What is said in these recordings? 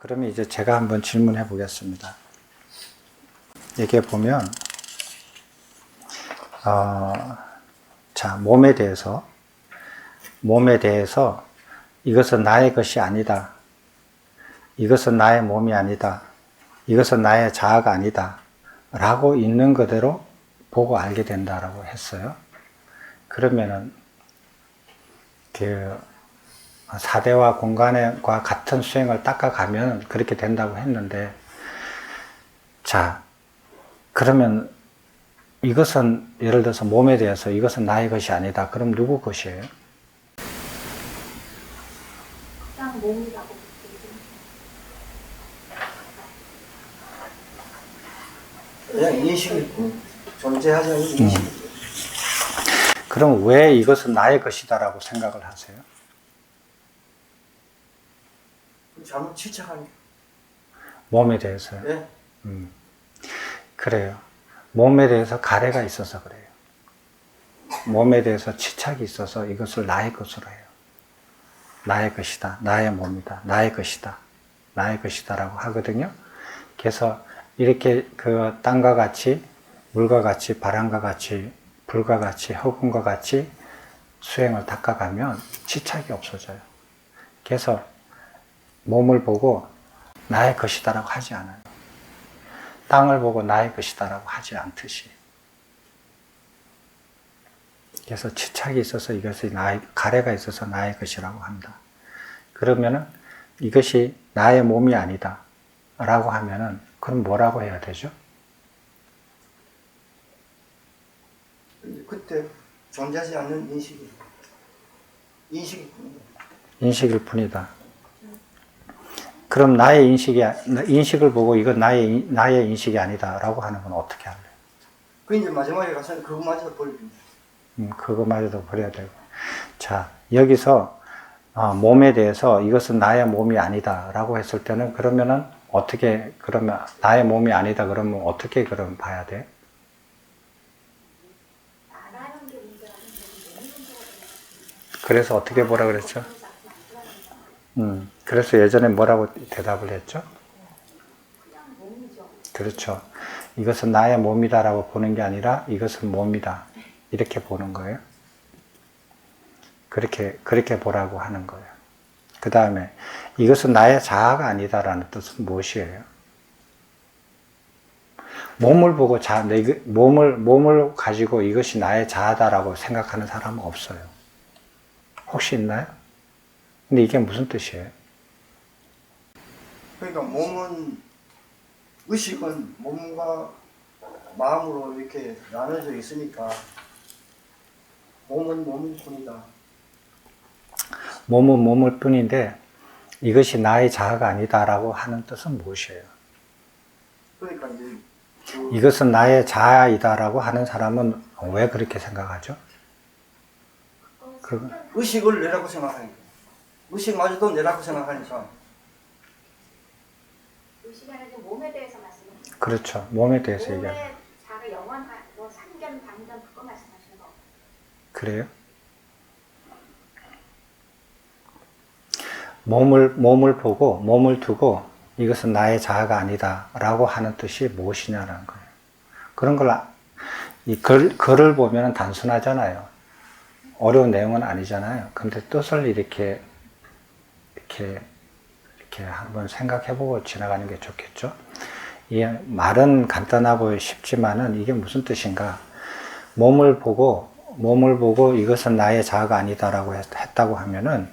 그러면 이제 제가 한번 질문해 보겠습니다. 여기에 보면, 자, 몸에 대해서 이것은 나의 것이 아니다. 이것은 나의 몸이 아니다. 이것은 나의 자아가 아니다. 라고 있는 그대로 보고 알게 된다라고 했어요. 그러면은, 사대와 공간과 같은 수행을 닦아가면 그렇게 된다고 했는데, 자, 그러면 이것은 예를 들어서 몸에 대해서 이것은 나의 것이 아니다. 그럼 누구 것이에요? 그냥 몸이라고. 그냥 인식이 존재하지 않는 인식이. 그럼 왜 이것은 나의 것이다라고 생각을 하세요? 잘못 치착하니까. 몸에 대해서요? 네. 그래요. 몸에 대해서 가래가 있어서 그래요. 몸에 대해서 치착이 있어서 이것을 나의 것으로 해요. 나의 것이다. 나의 몸이다. 나의 것이다. 나의 것이다라고 하거든요. 그래서 이렇게 그 땅과 같이, 물과 같이, 바람과 같이, 불과 같이, 허공과 같이 수행을 닦아가면 치착이 없어져요. 그래서 몸을 보고 나의 것이다라고 하지 않아요. 땅을 보고 나의 것이다라고 하지 않듯이. 그래서 치착이 있어서 이것이 가래가 있어서 나의 것이라고 한다. 그러면은 이것이 나의 몸이 아니다 라고 하면은 그럼 뭐라고 해야 되죠? 그때 존재하지 않는 인식일 뿐이다. 인식일 뿐이다. 그럼 나의 인식을 보고 이건 나의 인식이 아니다 라고 하는 건 어떻게 할래요? 그 이제 마지막에 가서는 그것마저도 버립니다. 그것마저도 버려야 되고. 자, 여기서 몸에 대해서 이것은 나의 몸이 아니다 라고 했을 때는 그러면 나의 몸이 아니다 그러면 어떻게 그럼 봐야 돼? 그래서 어떻게 보라 그랬죠? 그래서 예전에 뭐라고 대답을 했죠? 그렇죠. 이것은 나의 몸이다라고 보는 게 아니라 이것은 몸이다. 이렇게 보는 거예요. 그렇게 보라고 하는 거예요. 그 다음에 이것은 나의 자아가 아니다라는 뜻은 무엇이에요? 몸을 보고 몸을 가지고 이것이 나의 자아다라고 생각하는 사람은 없어요. 혹시 있나요? 근데 이게 무슨 뜻이에요? 그러니까 의식은 몸과 마음으로 이렇게 나눠져 있으니까 몸은 몸일 뿐이다. 몸은 몸일 뿐인데 이것이 나의 자아가 아니다라고 하는 뜻은 무엇이에요? 그러니까 이제 이것은 나의 자아이다라고 하는 사람은 왜 그렇게 생각하죠? 의식을 내라고 생각하니까. 의식마저도 내라고 생각하니까. 의식이 아니라 몸에 대해서 말씀하시는 거예요. 그렇죠. 몸에 대해서 얘기하는 몸의 자가 영원한 상견, 방견 그거 말씀하시는 거. 그래요? 몸을 보고 몸을 두고 이것은 나의 자아가 아니다 라고 하는 뜻이 무엇이냐라는 거예요. 그런 글을 보면 단순하잖아요. 어려운 내용은 아니잖아요. 근데 뜻을 이렇게 한번 생각해보고 지나가는 게 좋겠죠. 이 말은 간단하고 쉽지만은 이게 무슨 뜻인가? 몸을 보고 이것은 나의 자아가 아니다라고 했다고 하면은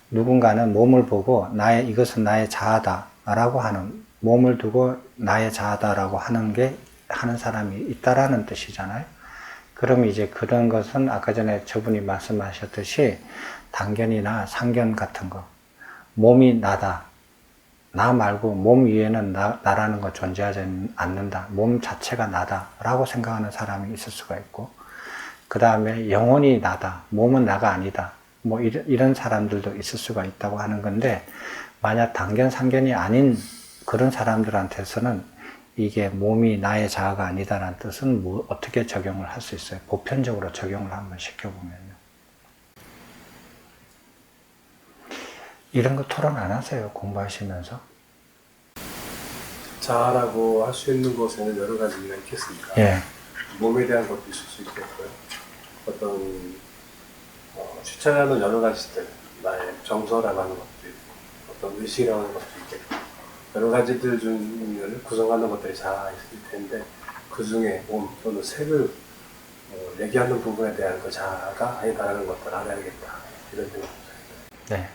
누군가는 몸을 보고 이것은 나의 자아다라고 하는, 몸을 두고 나의 자아다라고 하는 사람이 있다라는 뜻이잖아요. 그럼 이제 그런 것은 아까 전에 저분이 말씀하셨듯이 단견이나 상견 같은 거, 몸이 나다. 나 말고 몸 위에는 나라는 거 존재하지 않는다. 몸 자체가 나다라고 생각하는 사람이 있을 수가 있고, 그 다음에 영혼이 나다. 몸은 나가 아니다. 뭐 이런 사람들도 있을 수가 있다고 하는 건데, 만약 단견, 상견이 아닌 그런 사람들한테서는 이게 몸이 나의 자아가 아니다라는 뜻은 어떻게 적용을 할 수 있어요? 보편적으로 적용을 한번 시켜보면요. 이런 거 토론 안 하세요? 공부하시면서? 자아라고 할 수 있는 것에는 여러 가지가 있겠습니다. 예. 몸에 대한 것도 있을 수 있겠고요. 어떤 추천하는 여러 가지들, 나의 정서라고 하는 것도 있고, 어떤 의식이라고 하는 것도 있겠고, 여러 가지들 중을 구성하는 것들이 자아가 있을 텐데, 그 중에 몸 또는 색을 얘기하는 부분에 대한 그 자아가 아니다라는 것들을 알아야겠다. 이런 생각입니다. 네.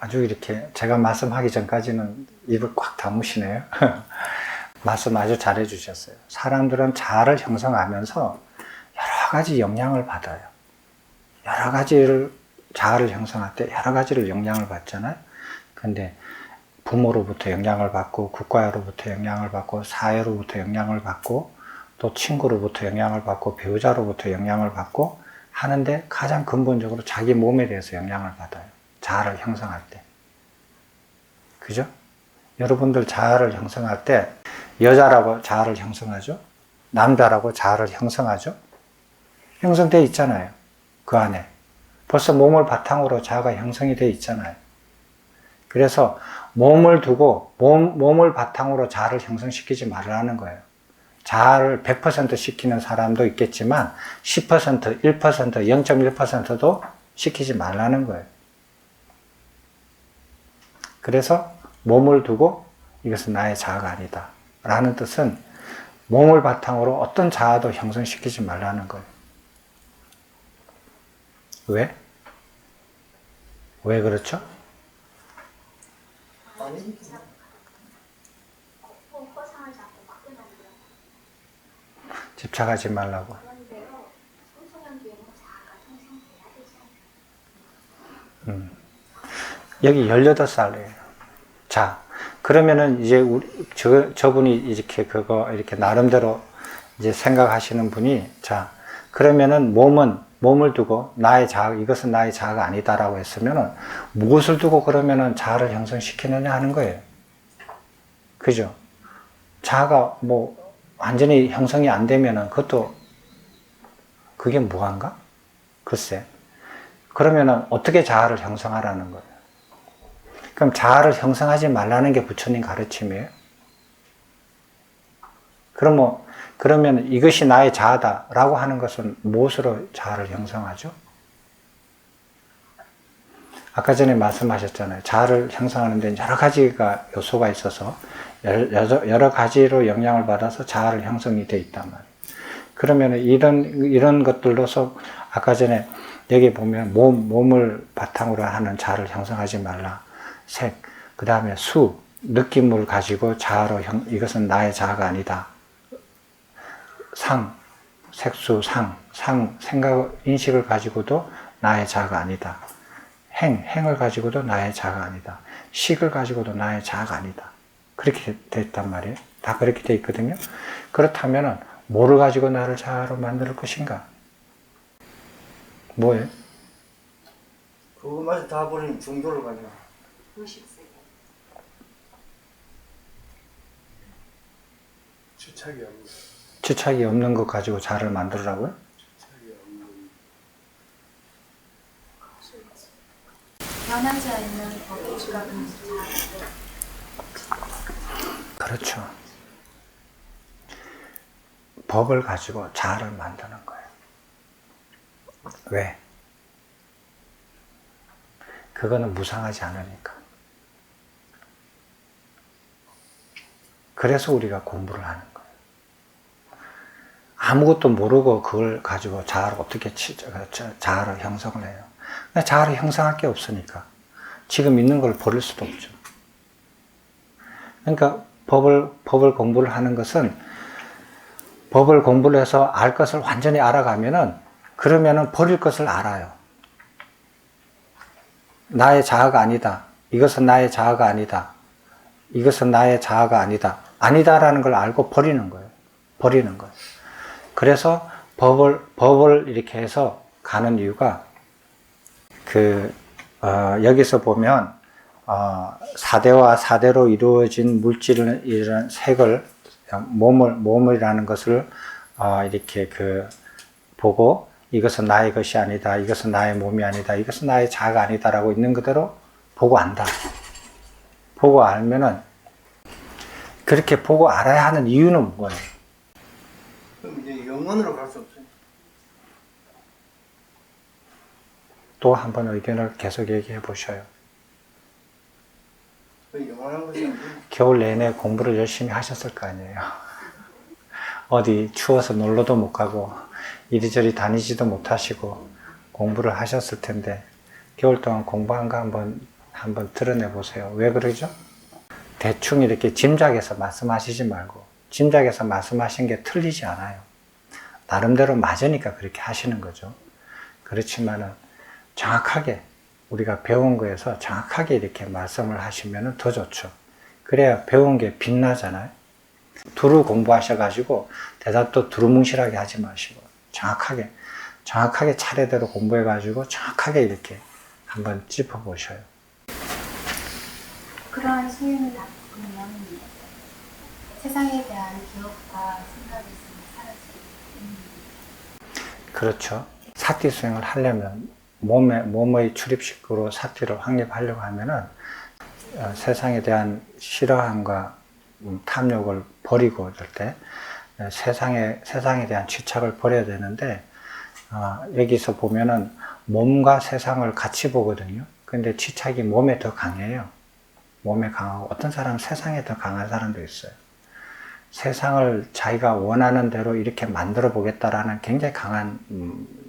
아주 이렇게 제가 말씀하기 전까지는 입을 꽉 다무시네요. 말씀 아주 잘해 주셨어요. 사람들은 자아를 형성하면서 여러 가지 영향을 받아요. 여러 가지를, 자아를 형성할 때 여러 가지를 영향을 받잖아요. 근데 부모로부터 영향을 받고, 국가로부터 영향을 받고, 사회로부터 영향을 받고, 또 친구로부터 영향을 받고, 배우자로부터 영향을 받고 하는데 가장 근본적으로 자기 몸에 대해서 영향을 받아요. 자아를 형성할 때. 그죠? 여러분들 자아를 형성할 때 여자라고 자아를 형성하죠? 남자라고 자아를 형성하죠? 형성되어 있잖아요. 그 안에. 벌써 몸을 바탕으로 자아가 형성이 되어 있잖아요. 그래서 몸을 두고 몸을 바탕으로 자아를 형성시키지 말라는 거예요. 자아를 100% 시키는 사람도 있겠지만 10%, 1%, 0.1%도 시키지 말라는 거예요. 그래서 몸을 두고 이것은 나의 자아가 아니다 라는 뜻은 몸을 바탕으로 어떤 자아도 형성시키지 말라는 거예요. 왜? 왜 그렇죠? 아니, 허상을 자꾸 크게 만들어. 집착하지 말라고. 그런 대로 청소년 뒤에는 자아가 형성돼야 되지 않을까. 여기 18살이에요. 자, 그러면은 이제 저분이 이렇게 이렇게 나름대로 이제 생각하시는 분이, 자, 그러면은 몸을 두고 나의 자아, 이것은 나의 자아가 아니다라고 했으면은 무엇을 두고 그러면은 자아를 형성시키느냐 하는 거예요. 그죠? 자아가 뭐 완전히 형성이 안 되면은 그것도 그게 무한가? 글쎄. 그러면은 어떻게 자아를 형성하라는 거예요? 그럼 자아를 형성하지 말라는 게 부처님 가르침이에요? 그러면 이것이 나의 자아다라고 하는 것은 무엇으로 자아를 형성하죠? 아까 전에 말씀하셨잖아요. 자아를 형성하는 데 여러 가지가 요소가 있어서 여러 가지로 영향을 받아서 자아를 형성이 돼 있단 말이에요. 그러면 이런 것들로서 아까 전에 여기 보면 몸을 바탕으로 하는 자아를 형성하지 말라. 색, 그 다음에 수, 느낌을 가지고 자아로 이것은 나의 자아가 아니다. 상, 색수, 생각, 인식을 가지고도 나의 자아가 아니다. 행을 가지고도 나의 자아가 아니다. 식을 가지고도 나의 자아가 아니다. 그렇게 됐단 말이에요. 다 그렇게 돼 있거든요. 그렇다면 뭐를 가지고 나를 자아로 만들 것인가? 뭐예요? 그것마저 다 버리면 중도를 가냐. 추착이 없는 것 가지고 자아를 만들으라고요? 추착이 없는 변하지 않는 법칙과 자아. 그렇죠. 법을 가지고 자아를 만드는 거예요. 왜? 그거는 무상하지 않으니까. 그래서 우리가 공부를 하는 거예요. 아무것도 모르고 그걸 가지고 자아를 어떻게 자아를 형성을 해요. 자아를 형성할 게 없으니까 지금 있는 걸 버릴 수도 없죠. 그러니까 법을 공부를 하는 것은 법을 공부를 해서 알 것을 완전히 알아가면은 그러면은 버릴 것을 알아요. 나의 자아가 아니다. 이것은 나의 자아가 아니다. 이것은 나의 자아가 아니다. 아니다라는 걸 알고 버리는 거예요. 버리는 거예요. 그래서 법을 이렇게 해서 가는 이유가 여기서 보면 사대와 사대로 이루어진 물질을 이런 색을 몸이라는 것을 이렇게 보고 이것은 나의 것이 아니다. 이것은 나의 몸이 아니다. 이것은 나의 자아가 아니다라고 있는 그대로 보고 안다. 보고 알면은 그렇게 보고 알아야 하는 이유는 뭐예요? 그럼 이제 영원으로 갈 수 없어요. 또 한 번 의견을 계속 얘기해 보셔요. 그 영원한 것이 아니고 겨울 내내 공부를 열심히 하셨을 거 아니에요. 어디 추워서 놀러도 못 가고 이리저리 다니지도 못하시고 공부를 하셨을 텐데 겨울 동안 공부한 거 한번 드러내 보세요. 왜 그러죠? 대충 이렇게 짐작해서 말씀하시지 말고 짐작해서 말씀하신 게 틀리지 않아요. 나름대로 맞으니까 그렇게 하시는 거죠. 그렇지만은 정확하게 우리가 배운 거에서 정확하게 이렇게 말씀을 하시면 더 좋죠. 그래야 배운 게 빛나잖아요. 두루 공부하셔가지고 대답도 두루뭉실하게 하지 마시고 정확하게 차례대로 공부해가지고 정확하게 이렇게 한번 짚어보셔요. 그러한 수행을 바꾸면 세상에 대한 기억과 생각이 사라지고 그렇죠. 사티 수행을 하려면 몸의 출입식구로 사티를 확립하려고 하면은 세상에 대한 싫어함과 탐욕을 버리고 이럴 때 세상에 대한 집착을 버려야 되는데 여기서 보면은 몸과 세상을 같이 보거든요. 근데 집착이 몸에 더 강해요. 몸에 강하고 어떤 사람은 세상에 더 강한 사람도 있어요. 세상을 자기가 원하는 대로 이렇게 만들어 보겠다라는 굉장히 강한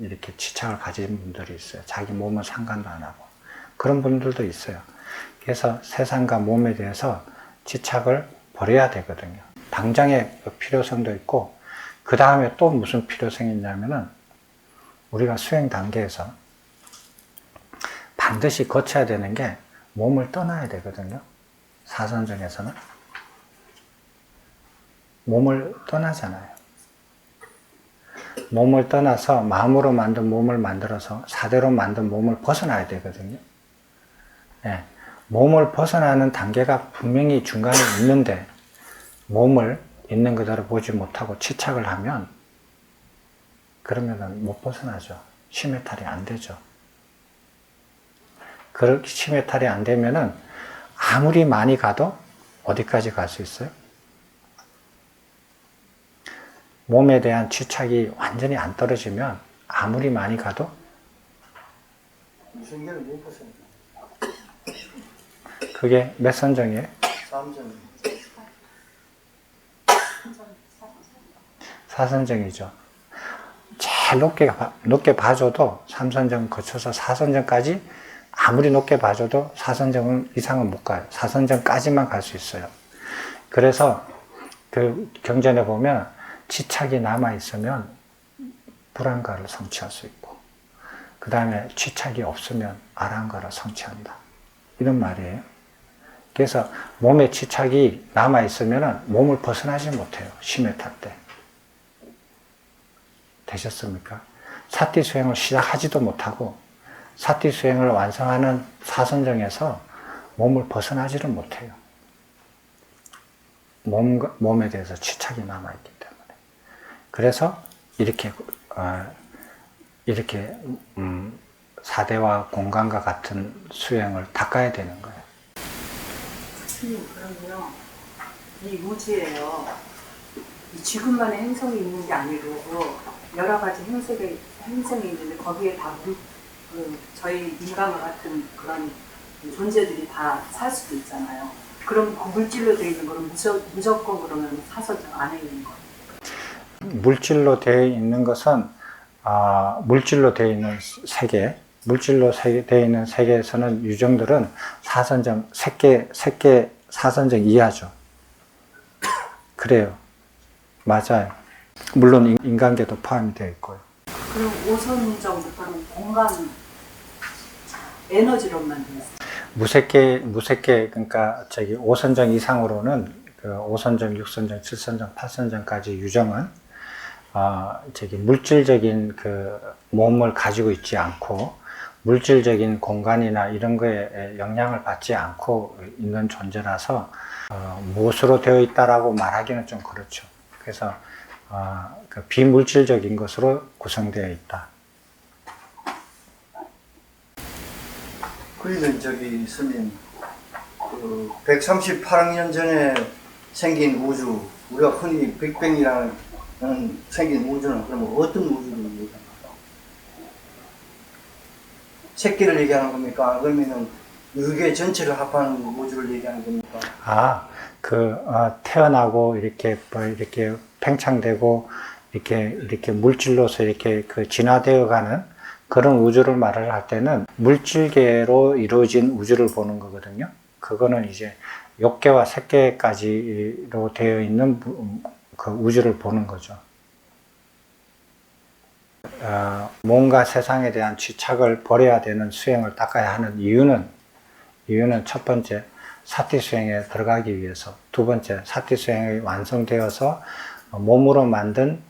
이렇게 집착을 가진 분들이 있어요. 자기 몸은 상관도 안 하고 그런 분들도 있어요. 그래서 세상과 몸에 대해서 집착을 버려야 되거든요. 당장의 필요성도 있고 그 다음에 또 무슨 필요성이 있냐면은 우리가 수행 단계에서 반드시 거쳐야 되는 게 몸을 떠나야 되거든요. 사선정에서는 몸을 떠나잖아요. 몸을 떠나서 마음으로 만든 몸을 만들어서 사대로 만든 몸을 벗어나야 되거든요. 네. 몸을 벗어나는 단계가 분명히 중간에 있는데 몸을 있는 그대로 보지 못하고 집착을 하면 그러면은 못 벗어나죠. 심해탈이 안 되죠. 그렇게 심해탈이 안 되면은 아무리 많이 가도 어디까지 갈 수 있어요? 몸에 대한 집착이 완전히 안 떨어지면 아무리 많이 가도 무슨계는 몇 퍼센트? 그게 몇 선정이에요? 3점. 사선정이죠. 제일 높게 봐줘도 3선정 거쳐서 4선정까지 아무리 높게 봐줘도 4선정 이상은 못 가요. 4선정까지만 갈 수 있어요. 그래서 그 경전에 보면 집착이 남아있으면 불안가를 성취할 수 있고 그 다음에 집착이 없으면 아랑가를 성취한다. 이런 말이에요. 그래서 몸에 집착이 남아있으면 몸을 벗어나지 못해요. 심해 탈 때. 되셨습니까? 사티 수행을 시작하지도 못하고 사티 수행을 완성하는 사선정에서 몸을 벗어나지를 못해요. 몸에 대해서 집착이 남아있기 때문에. 그래서 이렇게 사대와 공간과 같은 수행을 닦아야 되는 거예요. 스님, 그럼요. 이 무지예요. 이 지금만의 행성이 있는 게 아니고 여러 가지 행성이 있는데 거기에 다 저희 인간과 같은 그런 존재들이 다 살 수도 있잖아요. 그럼 그 물질로 되어 있는 거는 무조건 그러면 사선정 안에 있는 거예요. 물질로 되어 있는 것은 물질로 되어 있는 세계, 되어 있는 세계에서는 유정들은 사선정, 색계 사선정 이하죠. 그래요. 맞아요. 물론 인간계도 포함이 되어 있고요. 그럼 5선정부터는 공간 에너지로만 되어 있어요. 무색계, 그러니까 5선정 이상으로는 그 5선정, 6선정, 7선정, 8선정까지 유정은 물질적인 그 몸을 가지고 있지 않고 물질적인 공간이나 이런 거에 영향을 받지 않고 있는 존재라서 무엇으로 되어 있다라고 말하기는 좀 그렇죠. 그래서 그 비물질적인 것으로 구성되어 있다. 그러면 스님, 138학년 전에 생긴 우주, 우리가 흔히 빅뱅이라는 생긴 우주는 그러면 어떤 우주를 얘기하는 겁니까? 새끼를 얘기하는 겁니까? 그러면은 유괴 전체를 합하는 우주를 얘기하는 겁니까? 태어나고 이렇게 뭐 이렇게 팽창되고 이렇게 물질로서 이렇게 그 진화되어 가는 그런 우주를 말을 할 때는 물질계로 이루어진 우주를 보는 거거든요. 그거는 이제 욕계와 색계까지로 되어 있는 그 우주를 보는 거죠. 뭔가 세상에 대한 집착을 버려야 되는 수행을 닦아야 하는 이유는 첫 번째, 사티 수행에 들어가기 위해서, 두 번째, 사티 수행이 완성되어서 몸으로 만든,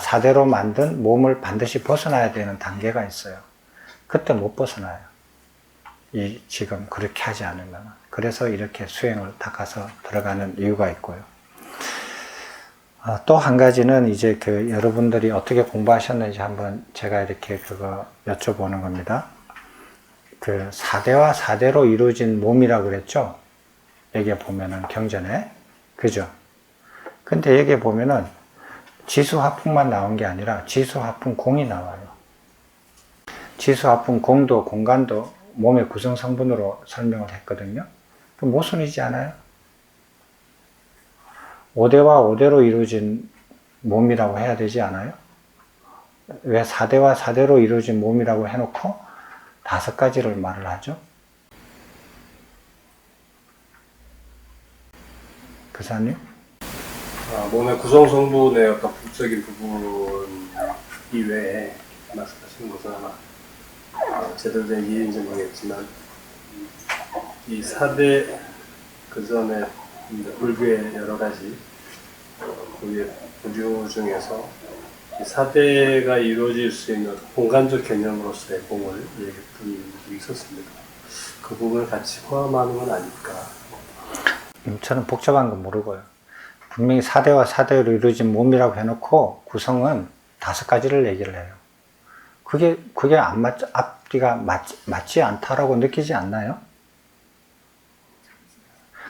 사대로 만든 몸을 반드시 벗어나야 되는 단계가 있어요. 그때 못 벗어나요. 지금 그렇게 하지 않으면. 그래서 이렇게 수행을 닦아서 들어가는 이유가 있고요. 또 한 가지는 이제 그 여러분들이 어떻게 공부하셨는지 한번 제가 이렇게 그거 여쭤보는 겁니다. 그 사대와 사대로 이루어진 몸이라고 그랬죠? 여기에 보면은 경전에. 그죠? 근데 여기에 보면은 지수화풍만 나온 게 아니라 지수화풍공이 나와요. 지수화풍공도 공간도 몸의 구성 성분으로 설명을 했거든요. 그 모순이지 않아요? 5대와 5대로 이루어진 몸이라고 해야 되지 않아요? 왜 4대와 4대로 이루어진 몸이라고 해놓고 5가지를 말을 하죠? 교사님? 몸의 구성 성분의 어떤 부적인 부분 이외에 말씀하시는 것은 아마 제대로 된 이해인지 모르겠지만 이 4대 그 전에 불교의 여러 가지 우리의 부류 중에서 이 4대가 이루어질 수 있는 공간적 개념으로서의 공을 얘기했던 분이 있었습니다. 그 부분을 같이 포함하는 건 아닐까. 저는 복잡한 건 모르고요. 분명히 4대와 4대로 이루어진 몸이라고 해놓고 구성은 5가지를 얘기를 해요. 그게 안 앞뒤가 맞지 않다라고 느끼지 않나요?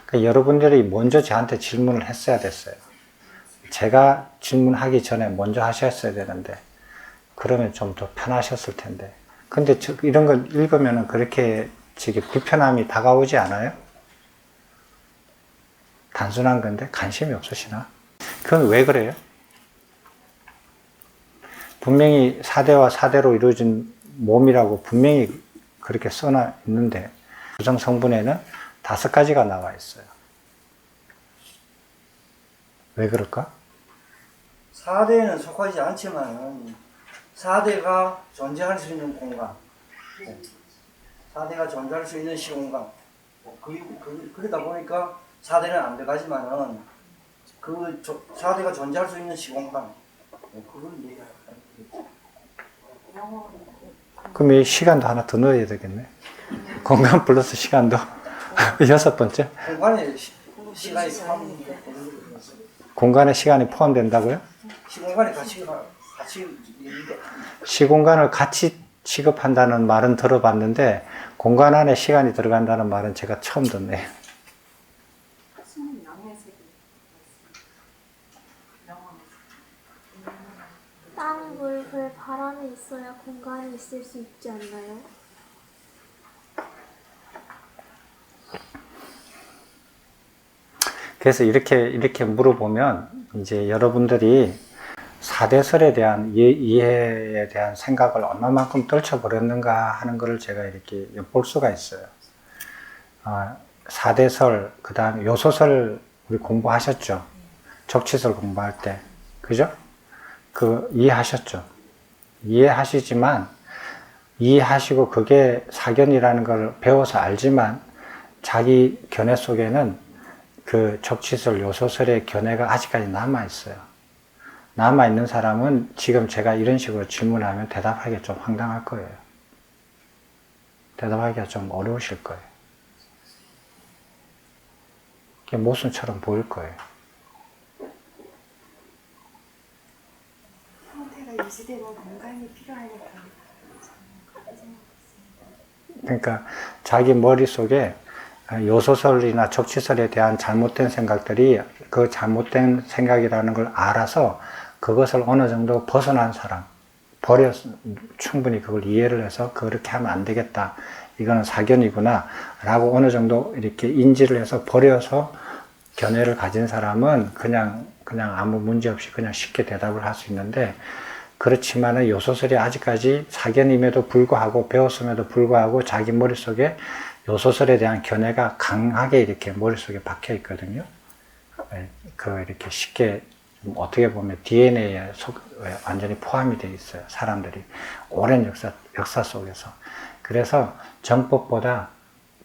그러니까 여러분들이 먼저 저한테 질문을 했어야 됐어요. 제가 질문하기 전에 먼저 하셨어야 되는데, 그러면 좀 더 편하셨을 텐데. 근데 이런 걸 읽으면 그렇게 불편함이 다가오지 않아요? 단순한 건데 관심이 없으시나? 그건 왜 그래요? 분명히 4대와 4대로 이루어진 몸이라고 분명히 그렇게 써놔 있는데 구성 성분에는 5가지가 나와 있어요. 왜 그럴까? 4대에는 속하지 않지만 4대가 존재할 수 있는 공간, 4대가 존재할 수 있는 시공간, 그러다 보니까 4대는 안 들어가지만은 그 4대가 존재할 수 있는 시공간, 그걸 얘기해요. 그럼 이 시간도 하나 더 넣어야 되겠네. 공간 플러스 시간도 6번째. 공간에 시간이 포함되는 공간에 시간이 포함된다고요? 시공간에 같이 있는데 시공간을 같이 취급한다는 말은 들어봤는데 공간 안에 시간이 들어간다는 말은 제가 처음 듣네요. 땅, 물, 별, 바람이 있어야 공간이 있을 수 있지 않나요? 그래서 이렇게 물어보면 이제 여러분들이 4대설에 대한 이해에 대한 생각을 얼마만큼 떨쳐버렸는가 하는 것을 제가 이렇게 엿볼 수가 있어요. 4대설, 그 다음에 요소설 우리 공부하셨죠? 적치설 공부할 때. 그죠? 이해하셨죠? 이해하시지만, 이해하시고 그게 사견이라는 걸 배워서 알지만, 자기 견해 속에는 그 적치설, 요소설의 견해가 아직까지 남아있어요. 남아있는 사람은 지금 제가 이런 식으로 질문하면 대답하기가 좀 황당할 거예요. 대답하기가 좀 어려우실 거예요. 그게 모순처럼 보일 거예요. 형태가 유지되는 공간이 필요하니까. 그러니까 자기 머릿속에 요소설이나 적치설에 대한 잘못된 생각들이 그 잘못된 생각이라는 걸 알아서 그것을 어느 정도 벗어난 사람, 충분히 그걸 이해를 해서 그렇게 하면 안 되겠다. 이거는 사견이구나. 라고 어느 정도 이렇게 인지를 해서 버려서 견해를 가진 사람은 그냥 아무 문제 없이 그냥 쉽게 대답을 할 수 있는데, 그렇지만은 요소설이 아직까지 사견임에도 불구하고 배웠음에도 불구하고 자기 머릿속에 요소설에 대한 견해가 강하게 이렇게 머릿속에 박혀 있거든요. 이렇게 쉽게 어떻게 보면 DNA에 완전히 포함이 되어 있어요. 사람들이 오랜 역사 속에서. 그래서 정법보다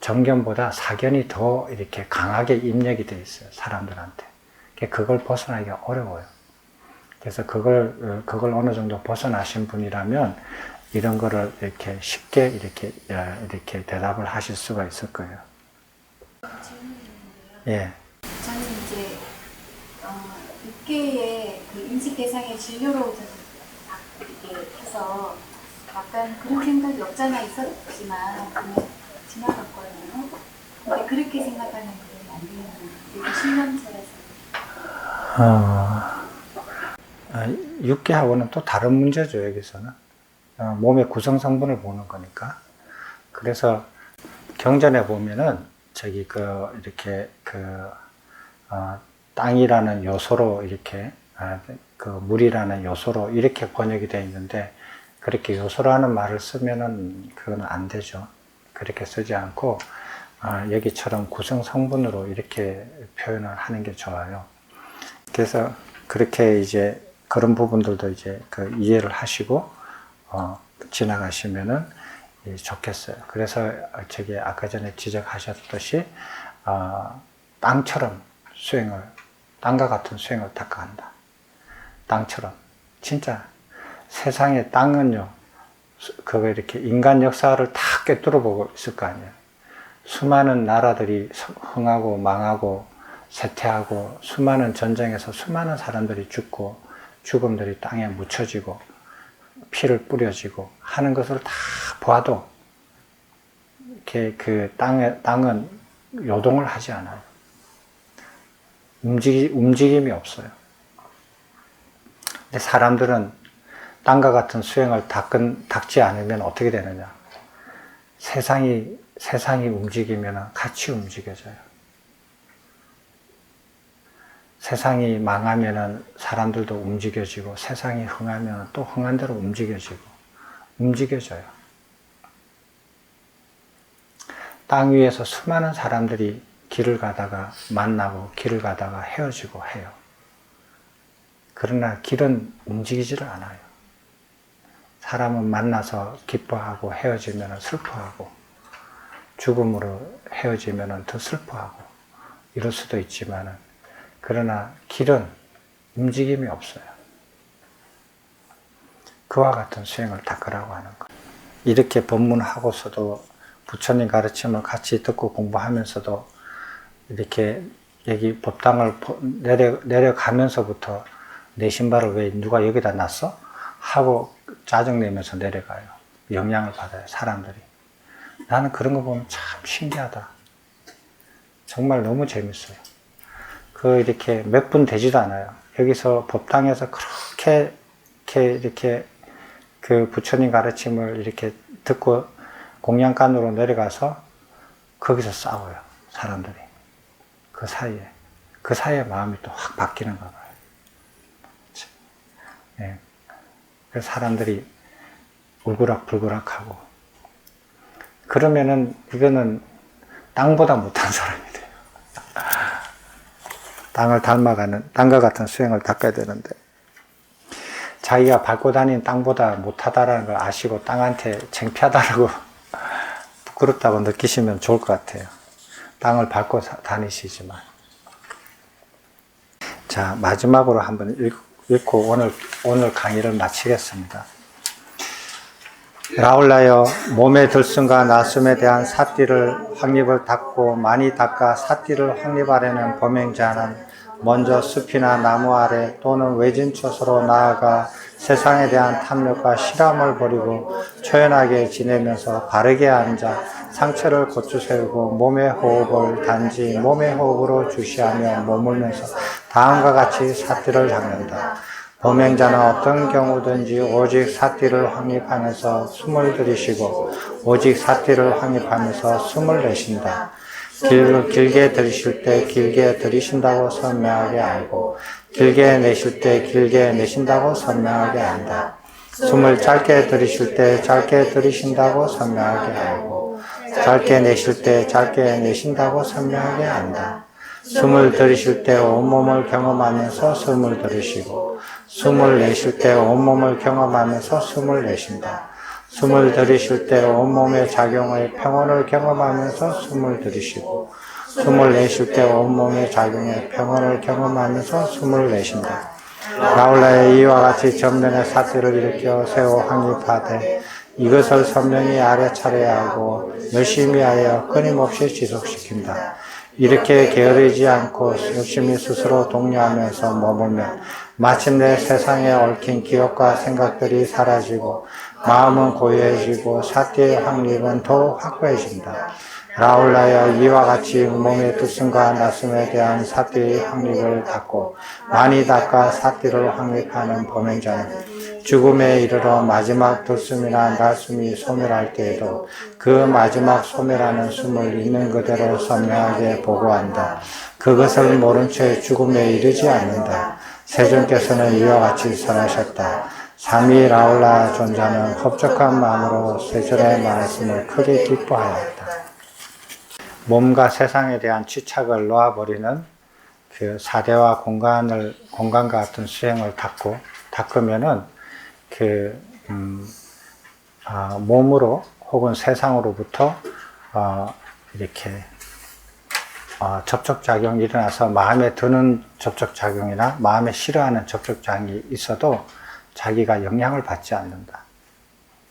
정견보다 사견이 더 이렇게 강하게 입력이 되어 있어요. 사람들한테. 그걸 벗어나기가 어려워요. 그래서 그걸 어느 정도 벗어나신 분이라면 이런 거를 이렇게 쉽게 이렇게 대답을 하실 수가 있을 거예요. 예. 저는 이제 육계의 그 인식 대상의 진료로 이렇게 해서 약간 그런 생각이 없잖아 있었지만 그냥 지나갔거든요. 근데 그렇게 생각하는 게 안 되는 되게 신념처럼. 육계하고는 또 다른 문제죠, 여기서는. 몸의 구성 성분을 보는 거니까. 그래서 경전에 보면은 땅이라는 요소로 이렇게 물이라는 요소로 이렇게 번역이 되어 있는데, 그렇게 요소라는 말을 쓰면은 그건 안 되죠. 그렇게 쓰지 않고 여기처럼 구성 성분으로 이렇게 표현을 하는 게 좋아요. 그래서 그렇게 이제 그런 부분들도 이제 이해를 하시고 지나가시면은 좋겠어요. 그래서 아까 전에 지적하셨듯이 땅과 같은 수행을 닦아간다. 땅처럼. 진짜 세상에 땅은요, 그거 이렇게 인간 역사를 다 꿰뚫어 보고 있을 거 아니에요. 수많은 나라들이 흥하고 망하고 쇠퇴하고 수많은 전쟁에서 수많은 사람들이 죽고 죽음들이 땅에 묻혀지고 피를 뿌려지고 하는 것을 다 봐도 이렇게 땅은 요동을 하지 않아요. 움직임이 없어요. 근데 사람들은 땅과 같은 수행을 닦지 않으면 어떻게 되느냐? 세상이 움직이면 같이 움직여져요. 세상이 망하면은 사람들도 움직여지고, 세상이 흥하면 또 흥한 대로 움직여져요. 땅 위에서 수많은 사람들이 길을 가다가 만나고 길을 가다가 헤어지고 해요. 그러나 길은 움직이지를 않아요. 사람은 만나서 기뻐하고 헤어지면 슬퍼하고, 죽음으로 헤어지면 더 슬퍼하고 이럴 수도 있지만은, 그러나 길은 움직임이 없어요. 그와 같은 수행을 닦으라고 하는 거예요. 이렇게 법문하고서도 부처님 가르침을 같이 듣고 공부하면서도 이렇게 여기 법당을 내려가면서부터 내 신발을 왜 누가 여기다 놨어? 하고 짜증내면서 내려가요. 영향을 받아요, 사람들이. 나는 그런 거 보면 참 신기하다. 정말 너무 재밌어요. 이렇게 몇 분 되지도 않아요. 여기서 법당에서 그렇게 이렇게 부처님 가르침을 이렇게 듣고 공양간으로 내려가서 거기서 싸워요, 사람들이. 그 사이에 마음이 또 확 바뀌는가 봐요. 네. 그래서 사람들이 울그락불그락하고, 그러면은 이거는 땅보다 못한 사람이 돼요. 땅을 닮아가는, 땅과 같은 수행을 닦아야 되는데, 자기가 밟고 다니는 땅보다 못하다라는 걸 아시고 땅한테 창피하다라고 부끄럽다고 느끼시면 좋을 것 같아요. 땅을 밟고 다니시지만. 자, 마지막으로 한번 읽고 오늘 강의를 마치겠습니다. 라울라여, 몸의 들숨과 나숨에 대한 사띠를 확립을 닦고 많이 닦아 사띠를 확립하려는 범행자는 먼저 숲이나 나무 아래 또는 외진 곳으로 나아가 세상에 대한 탐욕과 실함을 버리고 초연하게 지내면서 바르게 앉아 상체를 곧게 세우고 몸의 호흡을 단지 몸의 호흡으로 주시하며 머물면서 다음과 같이 사띠를 닦는다. 범행자는 어떤 경우든지 오직 사띠를 확립하면서 숨을 들이쉬고 오직 사띠를 확립하면서 숨을 내쉰다. 길게 들이쉴 때 길게 들이쉰다고 선명하게 알고 길게 내쉴 때 길게 내쉰다고 선명하게 안다. 숨을 짧게 들이쉴 때 짧게 들이쉰다고 선명하게 알고 짧게 내쉴 때 짧게 내쉰다고 선명하게 안다. 숨을 들이쉴 때 온몸을 경험하면서 숨을 들이쉬고 숨을 내쉴 때 온몸을 경험하면서 숨을 내쉰다. 숨을 들이쉴 때 온몸의 작용의 평온을 경험하면서 숨을 들이쉬고 숨을 내쉴 때 온몸의 작용의 평온을 경험하면서 숨을 내쉰다. 라울라의 이와 같이 전면에 사띠를 일으켜 세워 확립하되 이것을 선명히 알아차려야 하고 열심히 하여 끊임없이 지속시킨다. 이렇게 게으르지 않고 열심히 스스로 독려하면서 머물면 마침내 세상에 얽힌 기억과 생각들이 사라지고 마음은 고요해지고 사띠의 확립은 더욱 확고해진다. 라울라여 이와 같이 몸의 뜻과 낯섦에 대한 사띠의 확립을 닦고 많이 닦아 사띠를 확립하는 범행자는 죽음에 이르러 마지막 들숨이나 날숨이 소멸할 때에도 그 마지막 소멸하는 숨을 있는 그대로 선명하게 보고한다. 그것을 모른 채 죽음에 이르지 않는다. 세존께서는 이와 같이 설하셨다. 삼위 라울라 존자는 법적한 마음으로 세존의 말씀을 크게 기뻐하였다. 몸과 세상에 대한 집착을 놓아버리는 그 사대와 공간과 같은 수행을 닦으면은 몸으로 혹은 세상으로부터 이렇게 접촉작용이 일어나서 마음에 드는 접촉작용이나 마음에 싫어하는 접촉작용이 있어도 자기가 영향을 받지 않는다.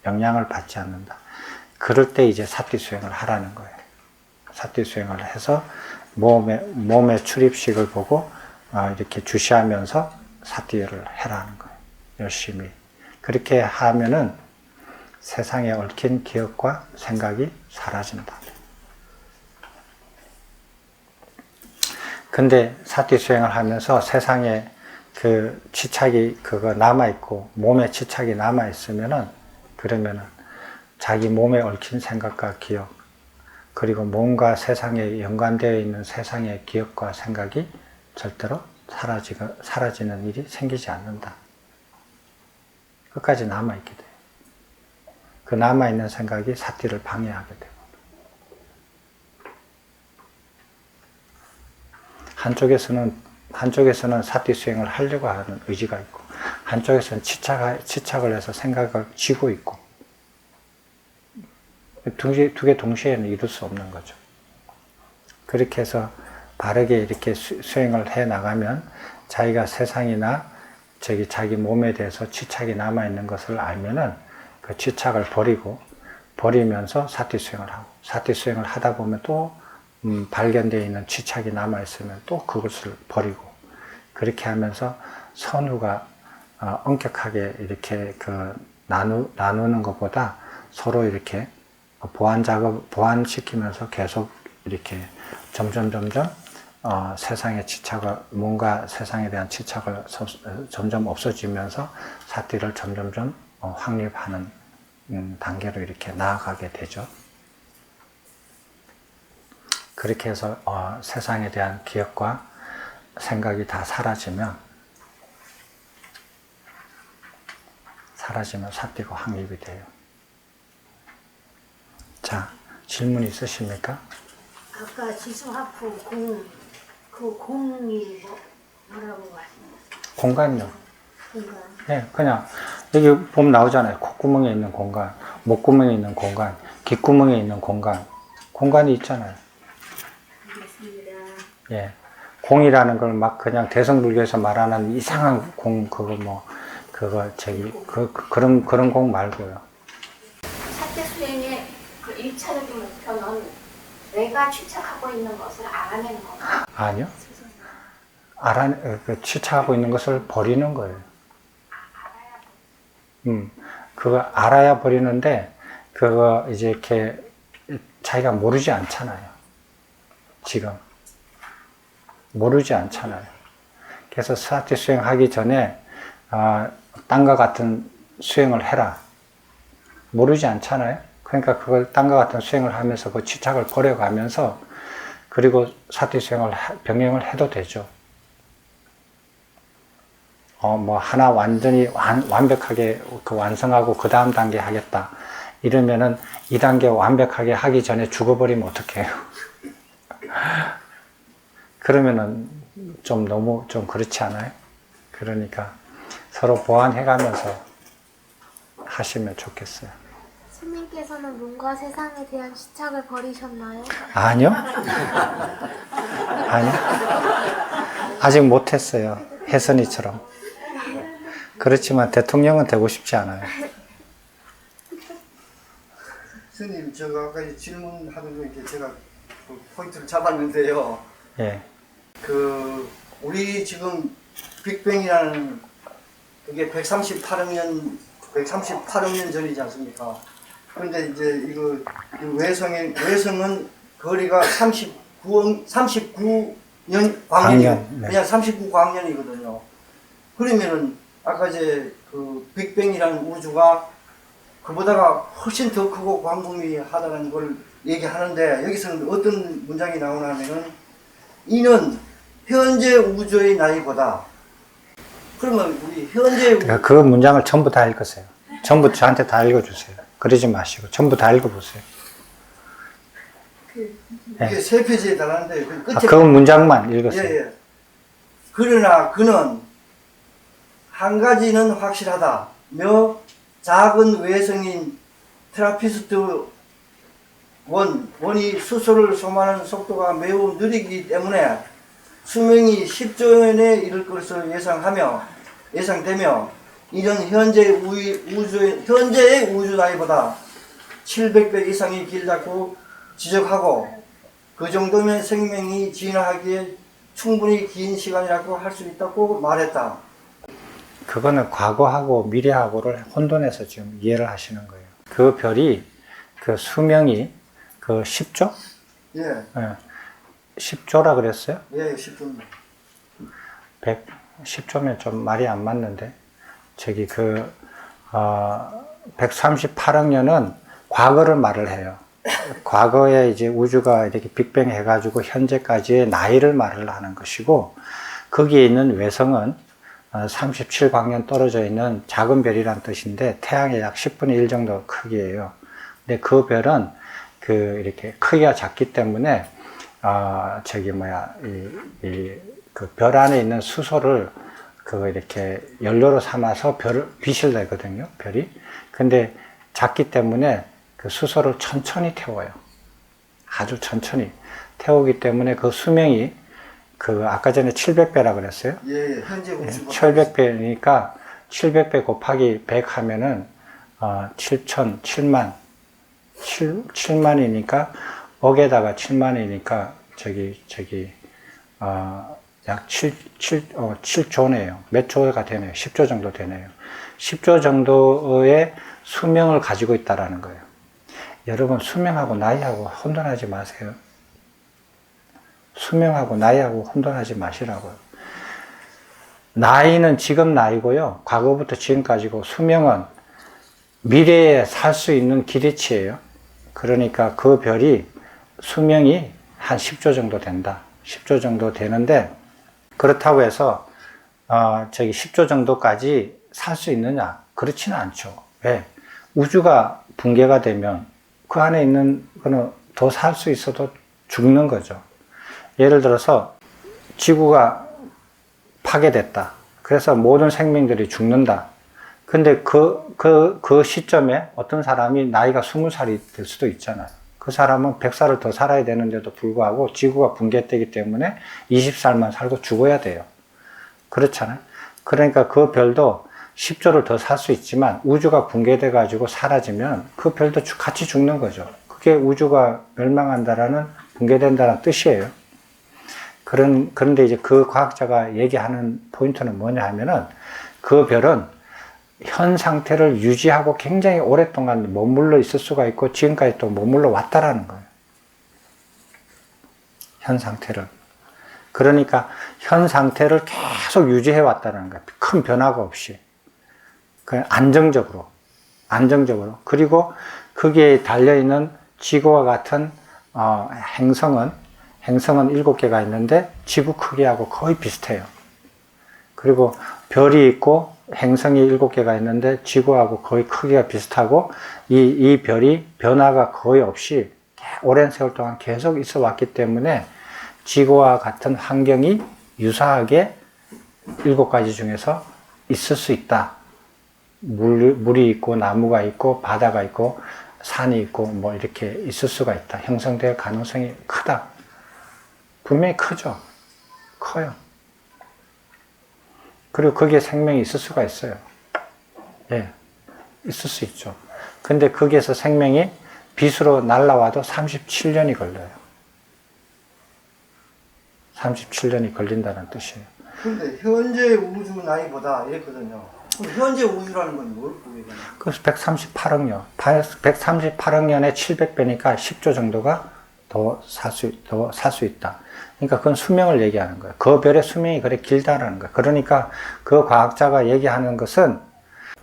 영향을 받지 않는다. 그럴 때 이제 사띠 수행을 하라는 거예요. 사띠 수행을 해서 몸의 출입식을 보고 이렇게 주시하면서 사띠를 해라는 거예요. 열심히. 그렇게 하면은 세상에 얽힌 기억과 생각이 사라진다. 근데 사띠 수행을 하면서 세상에 그 집착이 남아있고 몸에 집착이 남아있으면은 그러면은 자기 몸에 얽힌 생각과 기억 그리고 몸과 세상에 연관되어 있는 세상의 기억과 생각이 절대로 사라지는 일이 생기지 않는다. 끝까지 남아있게 돼요. 그 남아있는 생각이 사띠를 방해하게 되고 한쪽에서는 사띠 수행을 하려고 하는 의지가 있고 한쪽에서는 집착을 해서 생각을 쥐고 있고 두 개 동시에는 이룰 수 없는 거죠. 그렇게 해서 바르게 이렇게 수행을 해 나가면 자기가 세상이나 자기 몸에 대해서 집착이 남아있는 것을 알면은 그 집착을 버리면서 사띠 수행을 하고 사띠 수행을 하다 보면 또 발견되어 있는 집착이 남아있으면 또 그것을 버리고 그렇게 하면서 선후가 엄격하게 이렇게 나누는 것보다 서로 이렇게 보완시키면서 계속 이렇게 점점 세상의 집착을 뭔가 세상에 대한 집착을 점점 없어지면서 사띠를 점점 확립하는 단계로 이렇게 나아가게 되죠. 그렇게 해서 세상에 대한 기억과 생각이 다 사라지면 사띠가 확립이 돼요. 자, 질문 있으십니까? 아까 지수하프 그 공이 뭐라고 하시나요? 공간요. 공간. 네, 그냥 여기 보면 나오잖아요. 콧구멍에 있는 공간, 목구멍에 있는 공간, 귓구멍에 있는 공간이 있잖아요. 알겠습니다. 예, 공이라는 걸 막 그냥 대성불교에서 말하는 이상한 공 그런 공 말고요. 사태 수행의 그 1차적인 목표는 내가 집착하고 있는 것을 알아내는 겁니다. 아니요. 치착하고 있는 것을 버리는 거예요. 그거 알아야 버리는데, 그거 이제 이렇게 자기가 모르지 않잖아요. 지금. 모르지 않잖아요. 그래서 스와티 수행하기 전에, 딴과 같은 수행을 해라. 모르지 않잖아요. 그러니까 그걸 딴과 같은 수행을 하면서 그 치착을 버려가면서, 그리고 사티 수행을 병행을 해도 되죠. 뭐 하나 완전히 완벽하게 완성하고 그 다음 단계 하겠다. 이러면은 2단계 완벽하게 하기 전에 죽어버리면 어떡해요? 그러면은 좀 너무 좀 그렇지 않아요? 그러니까 서로 보완해가면서 하시면 좋겠어요. 스님께서는 몸과 세상에 대한 시착을 버리셨나요? 아니요. 아니요. 아직 못했어요. 혜선이처럼. 그렇지만 대통령은 되고 싶지 않아요. 스님, 제가 아까 질문하는 거 이렇게 제가 그 포인트를 잡았는데요. 예. 우리 지금 빅뱅이라는 그게 138억 년 전이지 않습니까? 그런데 이제 이 외성은 거리가 39년 광년, 네. 그냥 39광년이거든요. 그러면은 아까 이제 그 빅뱅이라는 우주가 그보다가 훨씬 더 크고 광범위하다는 걸 얘기하는데, 여기서는 어떤 문장이 나오나 하면은 이는 현재 우주의 나이보다. 그러면 우리 현재 그 문장을 전부 다 읽으세요. 전부 저한테 다 읽어주세요. 그러지 마시고 전부 다 읽어보세요. 이게 3페이지에 달하는데 그 끝에 그 문장만 읽으세요. 예. 그러나 그는 한 가지는 확실하다며 작은 외성인 테라피스트 원이 수소를 소모하는 속도가 매우 느리기 때문에 수명이 10조년에 이를 것으로 예상되며 이는 현재의 우주 나이보다 700배 이상이 길다고 지적하고, 그 정도면 생명이 진화하기에 충분히 긴 시간이라고 할 수 있다고 말했다. 그거는 과거하고 미래하고를 혼돈해서 지금 이해를 하시는 거예요. 그 별이 그 수명이 그 10조? 예, 예. 10조라 그랬어요? 예, 10조. 10조면 좀 말이 안 맞는데, 저기 138억 년은 과거를 말을 해요. 과거에 이제 우주가 이렇게 빅뱅 해가지고 현재까지의 나이를 말을 하는 것이고, 거기에 있는 외성은 37광년 떨어져 있는 작은 별이란 뜻인데, 태양의 약 10분의 1 정도 크기예요. 근데 그 별은 이렇게 크기가 작기 때문에, 그 별 안에 있는 수소를 이렇게 연료로 삼아서 빛을 내거든요, 별이. 근데 작기 때문에 그 수소를 천천히 태워요. 아주 천천히 태우기 때문에 그 수명이 아까 전에 700배라 그랬어요? 예, 현재 우주가 700배니까 700배 곱하기 100 하면은 7만이니까 억에다가 7만이니까 약 7조네요. 몇 조가 되네요. 10조 정도 되네요. 10조 정도의 수명을 가지고 있다라는 거예요. 여러분, 수명하고 나이하고 혼돈하지 마세요. 수명하고 나이하고 혼돈하지 마시라고요. 나이는 지금 나이고요. 과거부터 지금까지고, 수명은 미래에 살 수 있는 기대치예요. 그러니까 그 별이 수명이 한 10조 정도 된다. 10조 정도 되는데, 그렇다고 해서 10조 정도까지 살 수 있느냐? 그렇지는 않죠. 왜? 우주가 붕괴가 되면 그 안에 있는 거는 더 살 수 있어도 죽는 거죠. 예를 들어서 지구가 파괴됐다. 그래서 모든 생명들이 죽는다. 근데 그 시점에 어떤 사람이 나이가 20살이 될 수도 있잖아요. 그 사람은 100살을 더 살아야 되는데도 불구하고 지구가 붕괴되기 때문에 20살만 살고 죽어야 돼요. 그렇잖아요. 그러니까 그 별도 10조를 더 살 수 있지만 우주가 붕괴돼 가지고 사라지면 그 별도 같이 죽는 거죠. 그게 우주가 멸망한다라는, 붕괴된다는 뜻이에요. 그런데 이제 그 과학자가 얘기하는 포인트는 뭐냐 하면은 그 별은 현 상태를 유지하고 굉장히 오랫동안 머물러 있을 수가 있고 지금까지 또 머물러 왔다라는 거예요. 현 상태를. 그러니까 현 상태를 계속 유지해 왔다는 거예요. 큰 변화가 없이. 그냥 안정적으로. 그리고 거기에 달려있는 지구와 같은 행성은 7개가 있는데 지구 크기하고 거의 비슷해요. 그리고 별이 있고 행성이 7개가 있는데 지구하고 거의 크기가 비슷하고 이 별이 변화가 거의 없이 오랜 세월 동안 계속 있어 왔기 때문에 지구와 같은 환경이 유사하게 7가지 중에서 있을 수 있다. 물이 있고 나무가 있고 바다가 있고 산이 있고 뭐 이렇게 있을 수가 있다. 형성될 가능성이 크다. 분명히 크죠. 커요. 그리고 거기에 생명이 있을 수가 있어요. 예, 있을 수 있죠. 근데 거기에서 생명이 빛으로 날아와도 37년이 걸려요. 37년이 걸린다는 뜻이에요. 근데 현재 우주 나이보다 이랬거든요. 그럼 현재 우주라는 건 뭘 얘기하나요? 그래서 138억 년. 138억 년에 700배니까 10조 정도가 더 살 수 있다. 그러니까 그건 수명을 얘기하는 거예요. 그 별의 수명이 그래 길다라는 거예요. 그러니까 그 과학자가 얘기하는 것은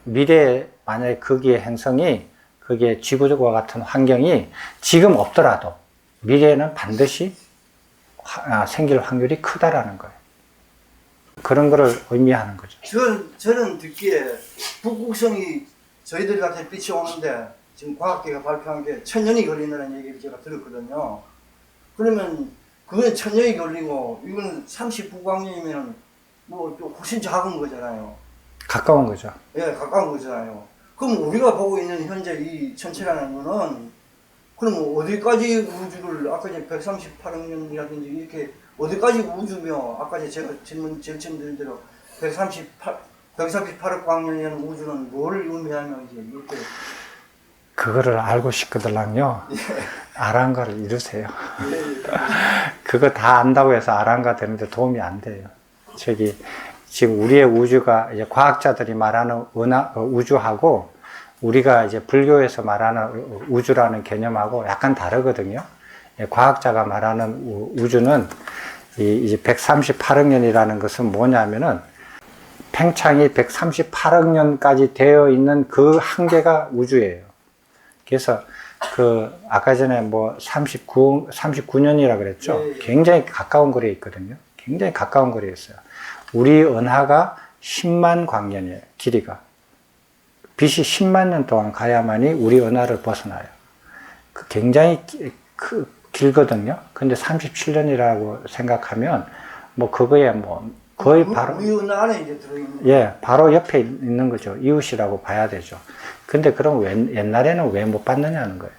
미래에 만약에 거기에 행성이, 거기에 지구와 같은 환경이 지금 없더라도 미래에는 반드시 생길 확률이 크다라는 거예요. 그런 거를 의미하는 거죠. 저는 듣기에 북극성이 저희들 같은 빛이 오는데 지금 과학계가 발표한 게 1000년이 걸린다는 얘기를 제가 들었거든요. 그러면 그건 1000년이 걸리고 이거는 39광년이면 뭐 또 훨씬 작은 거잖아요. 가까운 거죠. 예, 가까운 거잖아요. 그럼 우리가 보고 있는 현재 이 천체라는 거는 그럼 어디까지 우주를 아까 전에 138억 년이라든지 이렇게 어디까지 우주며 아까 제가 제일 처음 드린 대로 138억 광년이라는 우주는 뭘 의미하면 이제 이렇게 그거를 알고 싶거든요. 아랑가를 이루세요. 그거 다 안다고 해서 아랑가 되는데 도움이 안 돼요. 지금 우리의 우주가 이제 과학자들이 말하는 우주하고 우리가 이제 불교에서 말하는 우주라는 개념하고 약간 다르거든요. 과학자가 말하는 우주는 이제 138억 년이라는 것은 뭐냐면은 팽창이 138억 년까지 되어 있는 그 한계가 우주예요. 그래서 아까 전에 뭐 39년이라 그랬죠. 굉장히 가까운 거리에 있거든요. 굉장히 가까운 거리에 있어요. 우리 은하가 10만 광년이에요. 길이가. 빛이 10만 년 동안 가야만이 우리 은하를 벗어나요. 굉장히 길거든요. 근데 37년이라고 생각하면 뭐 그거에 뭐 거의 바로 우리 은하 안에 이제 들어있는. 예, 바로 옆에 있는 거죠. 이웃이라고 봐야 되죠. 근데 그럼 옛날에는 왜 못 봤느냐는 거예요.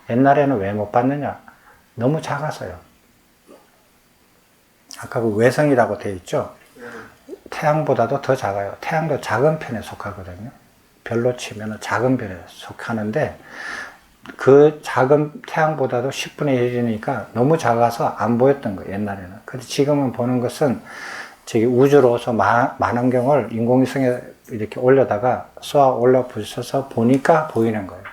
옛날에는 왜 못 봤느냐? 너무 작아서요. 아까 그 외성이라고 되어 있죠. 태양보다도 더 작아요. 태양도 작은 편에 속하거든요. 별로 치면 작은 편에 속하는데 그 작은 태양보다도 10분의 1이니까 너무 작아서 안 보였던 거예요. 옛날에는. 근데 지금은 보는 것은 저기 우주로서 만원경을 인공위성에 이렇게 올려다가 쏘아 올려 부셔서 보니까 보이는 거예요.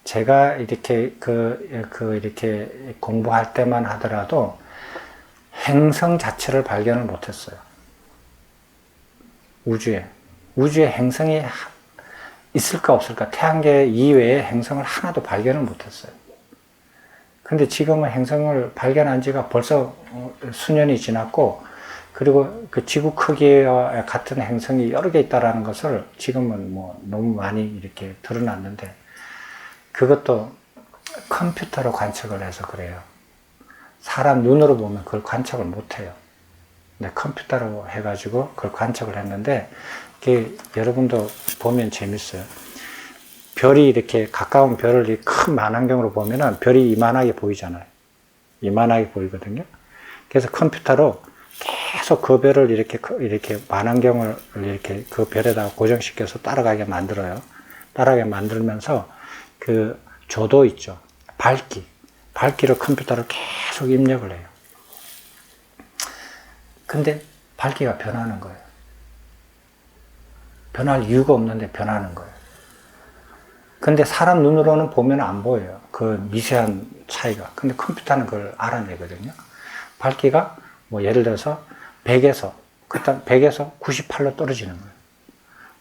제가 이렇게 이렇게 공부할 때만 하더라도 행성 자체를 발견을 못했어요. 우주에 행성이 있을까 없을까? 태양계 이외에 행성을 하나도 발견을 못했어요. 근데 지금은 행성을 발견한 지가 벌써 수년이 지났고, 그리고 그 지구 크기와 같은 행성이 여러 개 있다라는 것을 지금은 뭐 너무 많이 이렇게 드러났는데, 그것도 컴퓨터로 관측을 해서 그래요. 사람 눈으로 보면 그걸 관측을 못 해요. 근데 컴퓨터로 해가지고 그걸 관측을 했는데, 여러분도 보면 재밌어요. 별이 이렇게 가까운 별을 큰 만원경으로 보면은 별이 이만하게 보이잖아요. 이만하게 보이거든요. 그래서 컴퓨터로 계속 그 별을 이렇게 만원경을 이렇게 그 별에다가 고정시켜서 따라가게 만들어요. 따라가게 만들면서 그 조도 있죠. 밝기를 컴퓨터를 계속 계속 입력을 해요. 근데 밝기가 변하는 거예요. 변할 이유가 없는데 변하는 거예요. 근데 사람 눈으로는 보면 안 보여요. 그 미세한 차이가. 근데 컴퓨터는 그걸 알아내거든요. 밝기가 뭐 예를 들어서 100에서, 그다음 100에서 98로 떨어지는 거예요.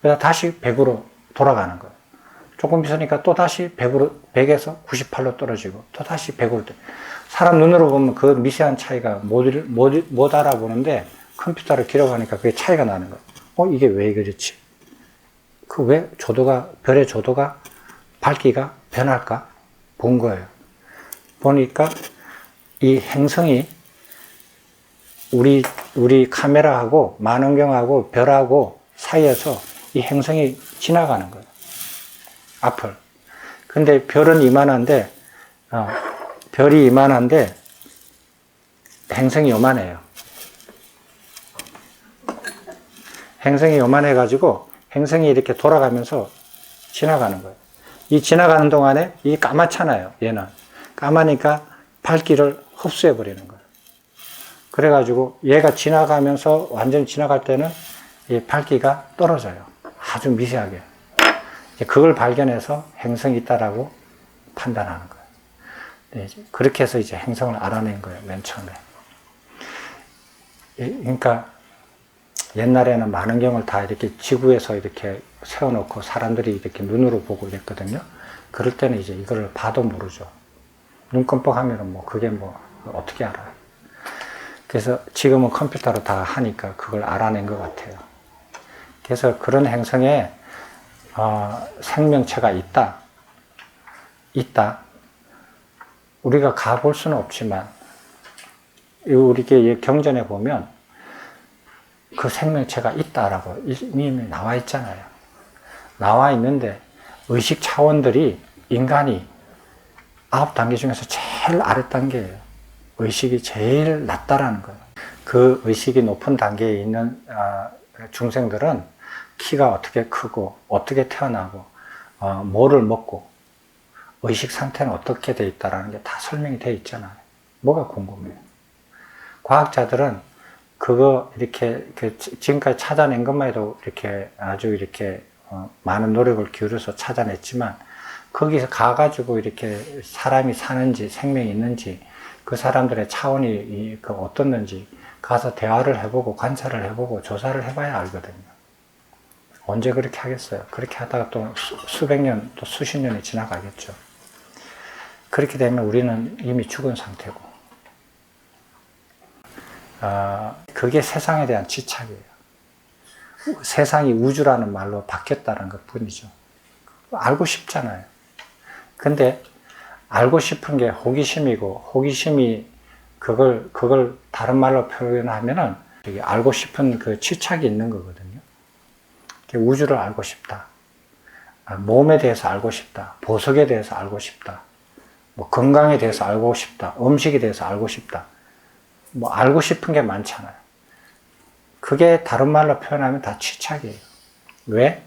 그다음 다시 100으로 돌아가는 거예요. 조금 있으니까 또 다시 100에서 98로 떨어지고 또 다시 100으로. 사람 눈으로 보면 그 미세한 차이가 못 알아보는데 컴퓨터로 기록하니까 그게 차이가 나는 거예요. 이게 왜 그렇지? 그 왜 조도가, 별의 조도가, 밝기가 변할까? 본 거예요. 보니까 이 행성이 우리 카메라하고 망원경하고 별하고 사이에서 이 행성이 지나가는 거예요. 앞을. 근데 별은 이만한데, 별이 이만한데, 행성이 요만해요. 행성이 요만해가지고, 행성이 이렇게 돌아가면서 지나가는 거예요. 이 지나가는 동안에, 이 까맣잖아요, 얘는. 까마니까 밝기를 흡수해버리는 거예요. 그래가지고, 얘가 지나가면서, 완전히 지나갈 때는, 이 밝기가 떨어져요. 아주 미세하게. 그걸 발견해서 행성이 있다라고 판단하는 거예요. 네, 그렇게 해서 이제 행성을 알아낸 거예요, 맨 처음에. 그러니까 옛날에는 망원경을 다 이렇게 지구에서 이렇게 세워놓고 사람들이 이렇게 눈으로 보고 이랬거든요. 그럴 때는 이제 이걸 봐도 모르죠. 눈 껌뻑하면은 뭐 그게 뭐 어떻게 알아요. 그래서 지금은 컴퓨터로 다 하니까 그걸 알아낸 것 같아요. 그래서 그런 행성에 생명체가 있다. 우리가 가볼 수는 없지만, 우리 경전에 보면 그 생명체가 있다라고 이미 나와 있잖아요. 나와 있는데, 의식 차원들이 인간이 9단계 중에서 제일 아랫단계예요. 의식이 제일 낮다라는 거예요. 그 의식이 높은 단계에 있는 중생들은 키가 어떻게 크고 어떻게 태어나고 뭐를 먹고 의식 상태는 어떻게 돼 있다라는 게 다 설명이 돼 있잖아요. 뭐가 궁금해요? 과학자들은 그거 이렇게 지금까지 찾아낸 것만 해도 이렇게 아주 이렇게 많은 노력을 기울여서 찾아냈지만, 거기서 가가지고 이렇게 사람이 사는지 생명이 있는지 그 사람들의 차원이 어떻는지 가서 대화를 해보고 관찰을 해보고 조사를 해봐야 알거든요. 언제 그렇게 하겠어요? 그렇게 하다가 또 수백 년, 또 수십 년이 지나가겠죠. 그렇게 되면 우리는 이미 죽은 상태고, 그게 세상에 대한 집착이에요. 세상이 우주라는 말로 바뀌었다는 것 뿐이죠. 알고 싶잖아요. 근데 알고 싶은 게 호기심이고, 호기심이 그걸 다른 말로 표현하면은 알고 싶은 그 집착이 있는 거거든요. 우주를 알고 싶다. 몸에 대해서 알고 싶다. 보석에 대해서 알고 싶다. 뭐 건강에 대해서 알고 싶다. 음식에 대해서 알고 싶다. 뭐 알고 싶은 게 많잖아요. 그게 다른 말로 표현하면 다 집착이에요. 왜?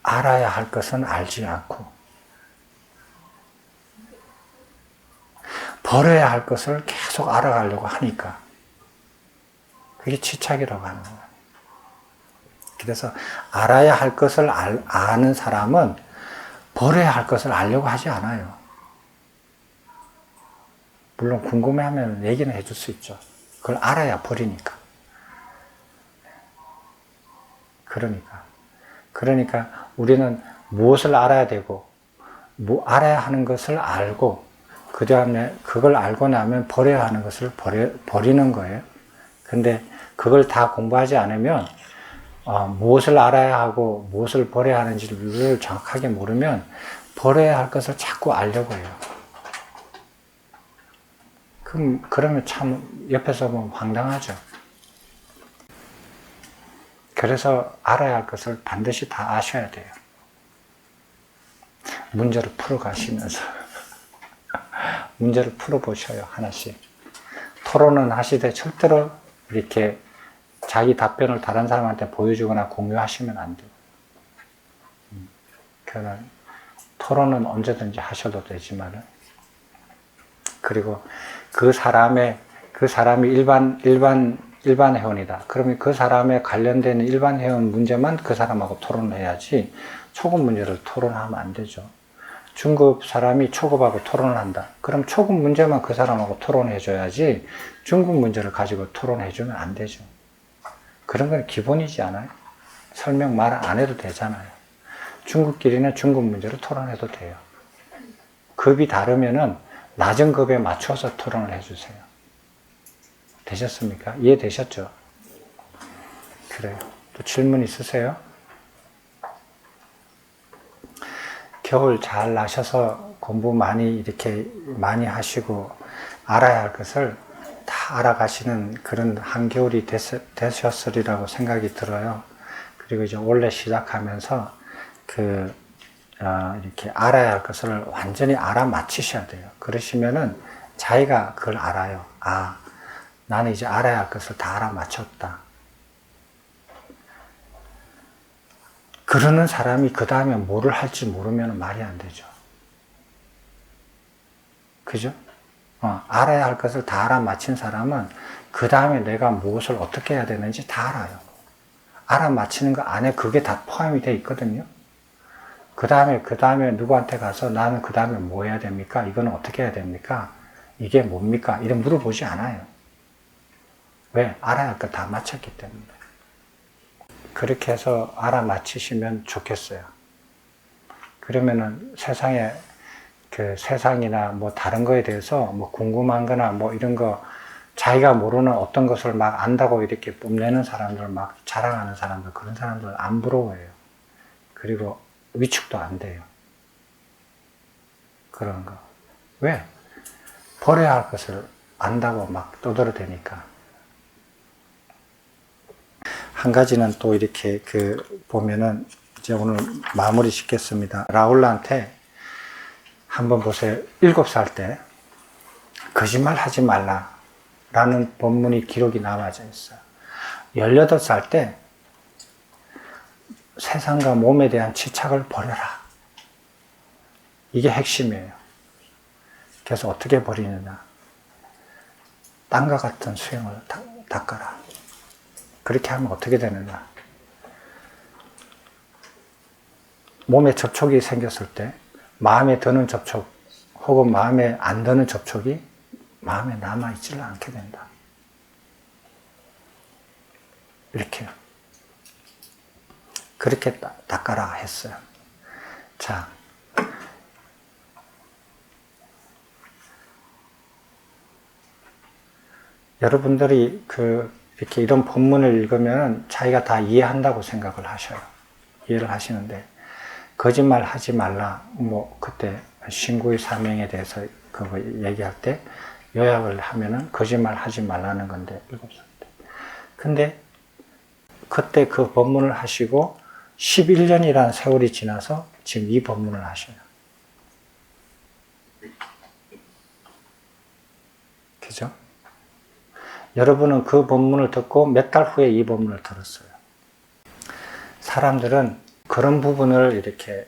알아야 할 것은 알지 않고 버려야 할 것을 계속 알아가려고 하니까 그게 집착이라고 하는 거예요. 그래서 알아야 할 것을 아는 사람은 버려야 할 것을 알려고 하지 않아요. 물론 궁금해하면 얘기는 해줄 수 있죠. 그걸 알아야 버리니까. 그러니까 우리는 무엇을 알아야 되고 알아야 하는 것을 알고 그 다음에 그걸 알고 나면 버려야 하는 것을 버리는 거예요. 근데 그걸 다 공부하지 않으면 무엇을 알아야 하고 무엇을 버려야 하는지를 정확하게 모르면 버려야 할 것을 자꾸 알려고 해요. 그러면 참 옆에서 보면 황당하죠. 그래서 알아야 할 것을 반드시 다 아셔야 돼요. 문제를 풀어가시면서 문제를 풀어보셔요. 하나씩. 토론은 하시되 절대로 이렇게 자기 답변을 다른 사람한테 보여주거나 공유하시면 안 돼요. 토론은 언제든지 하셔도 되지만은, 그리고 그 사람이 일반 회원이다. 그러면 그 사람에 관련되는 일반 회원 문제만 그 사람하고 토론을 해야지 초급 문제를 토론하면 안 되죠. 중급 사람이 초급하고 토론을 한다. 그럼 초급 문제만 그 사람하고 토론해 줘야지 중급 문제를 가지고 토론해 주면 안 되죠. 그런 건 기본이지 않아요? 설명 말 안 해도 되잖아요. 중급끼리는 중급 문제로 토론해도 돼요. 급이 다르면은 낮은 급에 맞춰서 토론을 해주세요. 되셨습니까? 이해되셨죠? 그래요. 또 질문 있으세요? 겨울 잘 나셔서 공부 이렇게 많이 하시고 알아야 할 것을 다 알아가시는 그런 한겨울이 되셨으리라고 생각이 들어요. 그리고 이제 올해 시작하면서 이렇게 알아야 할 것을 완전히 알아맞히셔야 돼요. 그러시면은 자기가 그걸 알아요. 아, 나는 이제 알아야 할 것을 다 알아맞혔다. 그러는 사람이 그 다음에 뭐를 할지 모르면 말이 안 되죠. 그죠? 알아야 할 것을 다 알아맞힌 사람은 그 다음에 내가 무엇을 어떻게 해야 되는지 다 알아요. 알아맞히는 거 안에 그게 다 포함이 되어 있거든요. 그 다음에 누구한테 가서 나는 그 다음에 뭐 해야 됩니까? 이거는 어떻게 해야 됩니까? 이게 뭡니까? 이런 물어보지 않아요. 왜? 알아야 할 거 다 맞췄기 때문에. 그렇게 해서 알아맞히시면 좋겠어요. 그러면은 세상이나 뭐 다른 거에 대해서 뭐 궁금한 거나 뭐 이런 거 자기가 모르는 어떤 것을 막 안다고 이렇게 뽐내는 사람들, 막 자랑하는 사람들, 그런 사람들 안 부러워해요. 그리고 위축도 안 돼요. 그런 거. 왜? 버려야 할 것을 안다고 막 떠들어대니까. 한 가지는 또 이렇게 보면은 이제 오늘 마무리 짓겠습니다. 라울라한테 한번 보세요. 7살 때 거짓말 하지 말라 라는 본문이 기록이 남아져 있어요. 18살 때 세상과 몸에 대한 집착을 버려라. 이게 핵심이에요. 그래서 어떻게 버리느냐. 땅과 같은 수염을 닦아라. 그렇게 하면 어떻게 되느냐. 몸에 접촉이 생겼을 때 마음에 드는 접촉 혹은 마음에 안 드는 접촉이 마음에 남아있지를 않게 된다. 이렇게요. 그렇게 닦아라 했어요. 자, 여러분들이 이렇게 이런 본문을 읽으면 자기가 다 이해한다고 생각을 하셔요. 이해를 하시는데, 거짓말 하지 말라. 뭐, 그때 신구의 사명에 대해서 그거 얘기할 때 요약을 하면은 거짓말 하지 말라는 건데, 7살 때. 근데 그때 그 본문을 하시고 11년이라는 세월이 지나서 지금 이 본문을 하셔요. 그죠? 여러분은 그 본문을 듣고 몇 달 후에 이 본문을 들었어요. 사람들은 그런 부분을 이렇게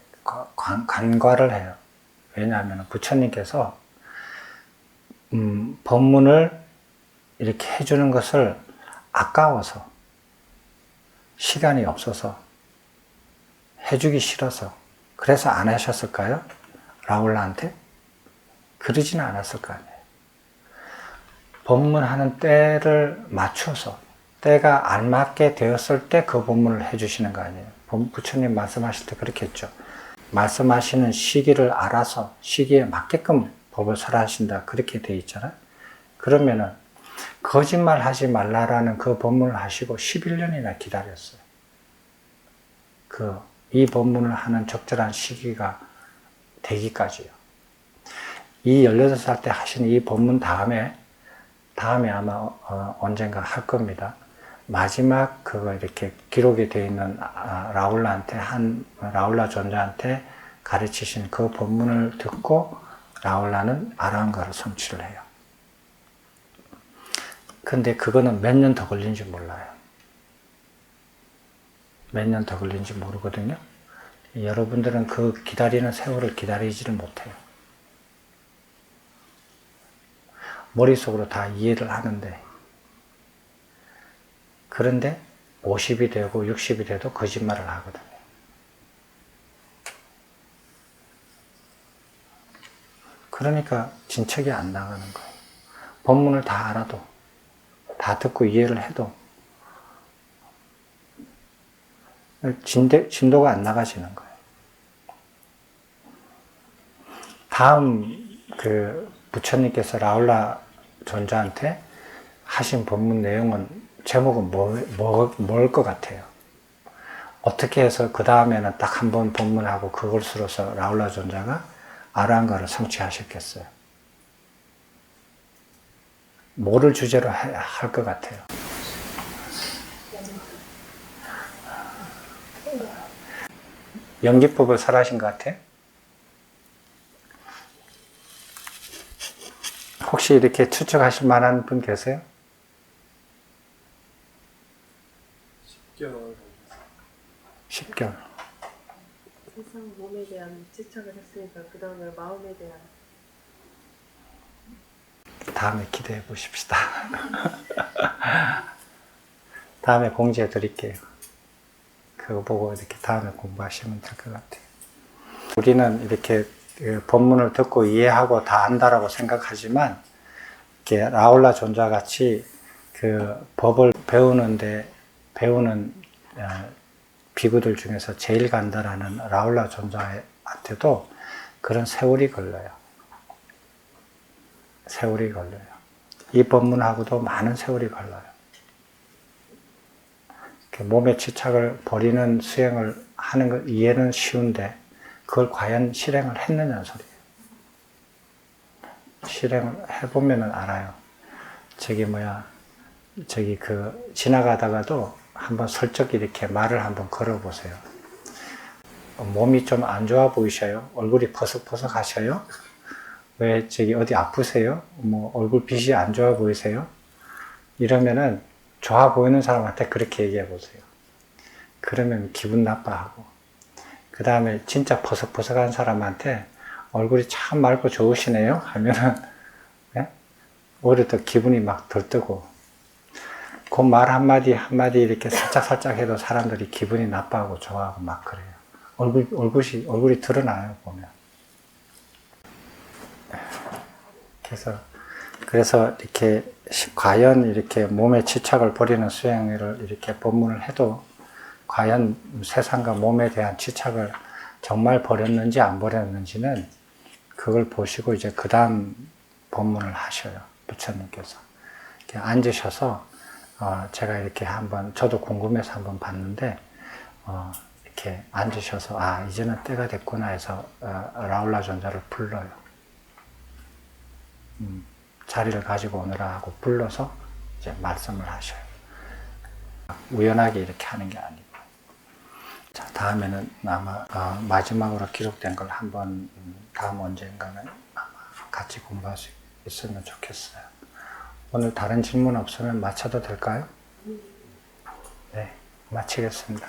간과를 해요. 왜냐하면 부처님께서 본문을 이렇게 해주는 것을 아까워서, 시간이 없어서, 해주기 싫어서, 그래서 안 하셨을까요? 라울라한테? 그러지는 않았을 거 아니에요. 본문하는 때를 맞춰서, 때가 알맞게 되었을 때 그 본문을 해주시는 거 아니에요. 부처님 말씀하실 때 그렇게 했죠. 말씀하시는 시기를 알아서 시기에 맞게끔 법을 설하신다. 그렇게 돼 있잖아요. 그러면은 거짓말 하지 말라라는 그 본문을 하시고 11년이나 기다렸어요. 이 본문을 하는 적절한 시기가 되기까지요. 이 18살 때 하신 이 본문 다음에 아마 언젠가 할 겁니다. 마지막 이렇게 기록이 되어 있는 라울라 존자한테 가르치신 그 본문을 듣고 라울라는 아라한가를 성취를 해요. 근데 그거는 몇 년 더 걸린지 몰라요. 몇 년 더 걸린지 모르거든요. 여러분들은 그 기다리는 세월을 기다리지를 못해요. 머릿속으로 다 이해를 하는데, 그런데 50이 되고 60이 돼도 거짓말을 하거든요. 그러니까 진척이 안 나가는 거예요. 본문을 다 알아도, 다 듣고 이해를 해도 진도가 안 나가지는 거예요. 다음 그 부처님께서 라울라 존자한테 하신 법문 내용은, 제목은 뭘 것 같아요? 어떻게 해서 그 다음에는 딱 한 번 법문하고 그것으로서 라울라 존자가 아라한가를 성취하셨겠어요? 뭐를 주제로 할 것 같아요? 연기법을 설하신 것 같아요? 혹시 이렇게 추측하실 만한 분 계세요? 10개월 10개월. 세상 몸에 대한 집착을 했으니까 그 다음에 마음에 대한 다음에 기대해 보십시다. 다음에 공지해 드릴게요. 그거 보고 이렇게 다음에 공부하시면 될 것 같아요. 우리는 이렇게 법문을 듣고 이해하고 다 안다라고 생각하지만, 이렇게 라울라 존자 같이 그 법을 배우는 비구들 중에서 제일 간다라는 라울라 존자한테도 그런 세월이 걸려요. 세월이 걸려요. 이 법문하고도 많은 세월이 걸려요. 몸의 집착을 버리는 수행을 하는 것, 이해는 쉬운데 그걸 과연 실행을 했느냐는 소리예요. 실행을 해보면 알아요. 지나가다가도 한번 슬쩍 이렇게 말을 한번 걸어보세요. 몸이 좀 안 좋아 보이셔요? 얼굴이 퍼석퍼석 하셔요? 왜 어디 아프세요? 얼굴 빛이 안 좋아 보이세요? 이러면은 좋아 보이는 사람한테 그렇게 얘기해 보세요. 그러면 기분 나빠하고, 그 다음에 진짜 퍼석퍼석한 사람한테 얼굴이 참 맑고 좋으시네요 하면은 오히려 더 기분이 막 들뜨고, 그 말 한마디 이렇게 살짝 해도 사람들이 기분이 나빠하고 좋아하고 막 그래요. 얼굴이 드러나요, 보면. 그래서 이렇게 과연 이렇게 몸의 집착을 버리는 수행을 이렇게 법문을 해도 과연 세상과 몸에 대한 집착을 정말 버렸는지 안 버렸는지는 그걸 보시고 이제 그 다음 법문을 하셔요. 부처님께서. 이렇게 앉으셔서 제가 이렇게 저도 궁금해서 한번 봤는데, 이렇게 앉으셔서 이제는 때가 됐구나 해서 라울라 존자를 불러요. 자리를 가지고 오느라 하고 불러서 이제 말씀을 하셔요. 우연하게 이렇게 하는 게 아니고. 자, 다음에는 아마 마지막으로 기록된 걸 한번 다음 언젠가는 아마 같이 공부할 수 있으면 좋겠어요. 오늘 다른 질문 없으면 마쳐도 될까요? 네, 마치겠습니다.